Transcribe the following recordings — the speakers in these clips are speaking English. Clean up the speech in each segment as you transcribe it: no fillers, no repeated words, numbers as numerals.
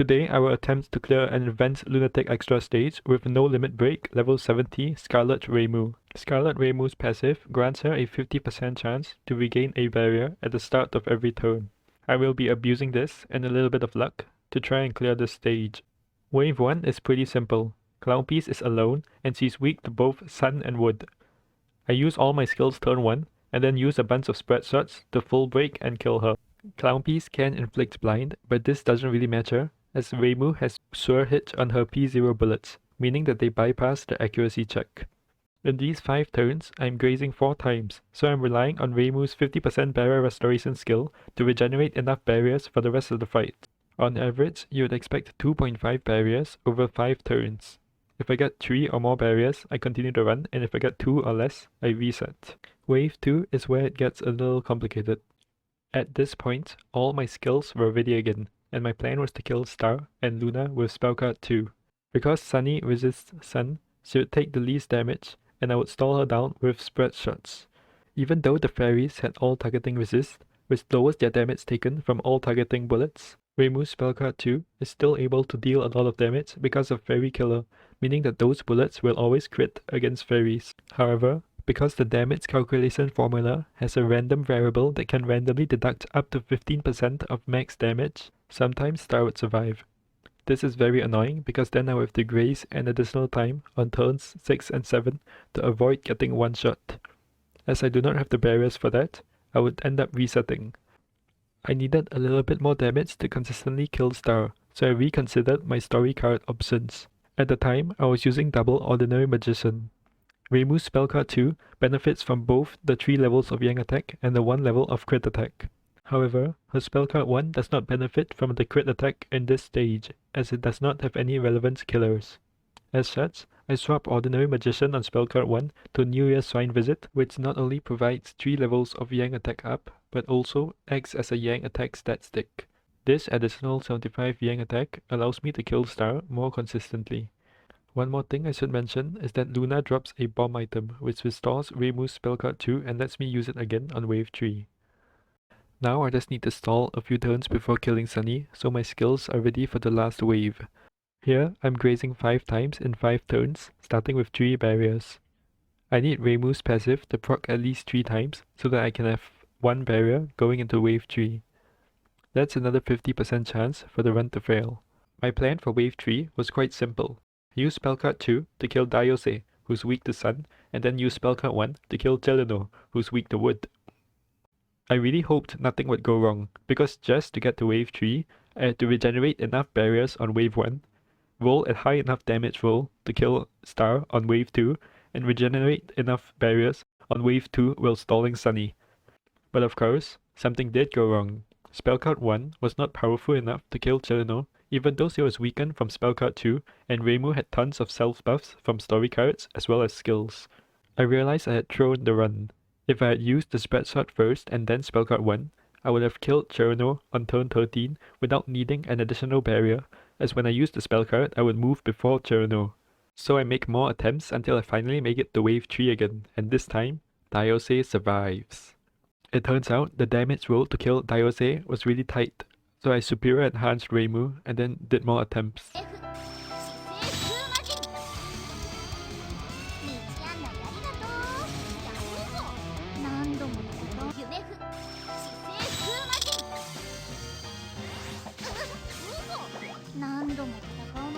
Today I will attempt to clear an advanced Lunatic Extra stage with no limit break, level 70, Scarlet Reimu. Scarlet Reimu's passive grants her a 50% chance to regain a barrier at the start of every turn. I will be abusing this and a little bit of luck to try and clear this stage. Wave 1 is pretty simple. Clownpiece is alone and she's weak to both sun and wood. I use all my skills turn 1 and then use a bunch of spread shots to full break and kill her. Clownpiece can inflict blind, but this doesn't really matter as Reimu has sure hit on her P0 bullets, meaning that they bypass the accuracy check. In these 5 turns, I'm grazing 4 times, so I'm relying on Reimu's 50% barrier restoration skill to regenerate enough barriers for the rest of the fight. On average, you would expect 2.5 barriers over 5 turns. If I get 3 or more barriers, I continue to run, and if I get 2 or less, I reset. Wave 2 is where it gets a little complicated. At this point, all my skills were ready again, and my plan was to kill Star and Luna with Spellcard 2. Because Sunny resists Sun, she would take the least damage, and I would stall her down with spread shots. Even though the fairies had all targeting resist, which lowers their damage taken from all targeting bullets, Reimu's Spellcard 2 is still able to deal a lot of damage because of Fairy Killer, meaning that those bullets will always crit against fairies. However, because the damage calculation formula has a random variable that can randomly deduct up to 15% of max damage, sometimes Star would survive. This is very annoying because then I would have to graze an additional time on turns 6 and 7 to avoid getting one shot. As I do not have the barriers for that, I would end up resetting. I needed a little bit more damage to consistently kill Star, so I reconsidered my story card options. At the time, I was using double Ordinary Magician. Reimu's Spellcard 2 benefits from both the 3 levels of Yang attack and the 1 level of crit attack. However, her Spellcard 1 does not benefit from the crit attack in this stage, as it does not have any relevant killers. As such, I swap Ordinary Magician on Spellcard 1 to New Year's Shrine Visit, which not only provides 3 levels of Yang attack up, but also acts as a Yang attack stat stick. This additional 75 Yang attack allows me to kill Star more consistently. One more thing I should mention is that Luna drops a bomb item, which restores Reimu's Spellcard 2 and lets me use it again on wave 3. Now I just need to stall a few turns before killing Sunny, so my skills are ready for the last wave. Here, I'm grazing 5 times in 5 turns, starting with 3 barriers. I need Reimu's passive to proc at least 3 times, so that I can have 1 barrier going into wave 3. That's another 50% chance for the run to fail. My plan for wave 3 was quite simple. Use Spellcard 2 to kill Diose, who's weak to Sun, and then use Spellcard 1 to kill Chelino, who's weak to Wood. I really hoped nothing would go wrong, because just to get to wave 3, I had to regenerate enough barriers on wave 1, roll a high enough damage roll to kill Star on wave 2, and regenerate enough barriers on wave 2 while stalling Sunny. But of course, something did go wrong. Spellcard 1 was not powerful enough to kill Chelino, even though she was weakened from Spellcard 2, and Reimu had tons of self buffs from story cards as well as skills. I realized I had thrown the run. If I had used the spread shot first and then Spellcard 1, I would have killed Chelino on turn 13 without needing an additional barrier, as when I used the spell card I would move before Chelino. So I make more attempts until I finally make it to wave 3 again, and this time, Diose survives. It turns out the damage roll to kill Diose was really tight, so I superior enhanced Reimu and then did more attempts.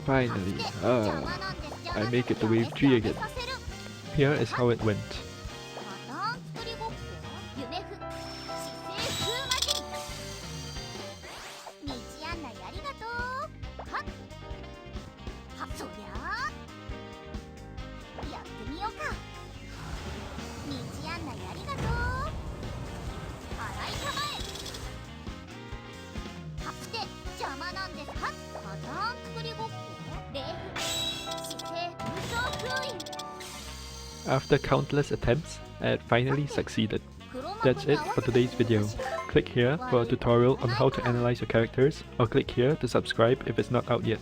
Finally, I make it to wave 3 again. Here is how it went. After countless attempts, I had finally succeeded. That's it for today's video. Click here for a tutorial on how to analyze your characters, or click here to subscribe if it's not out yet.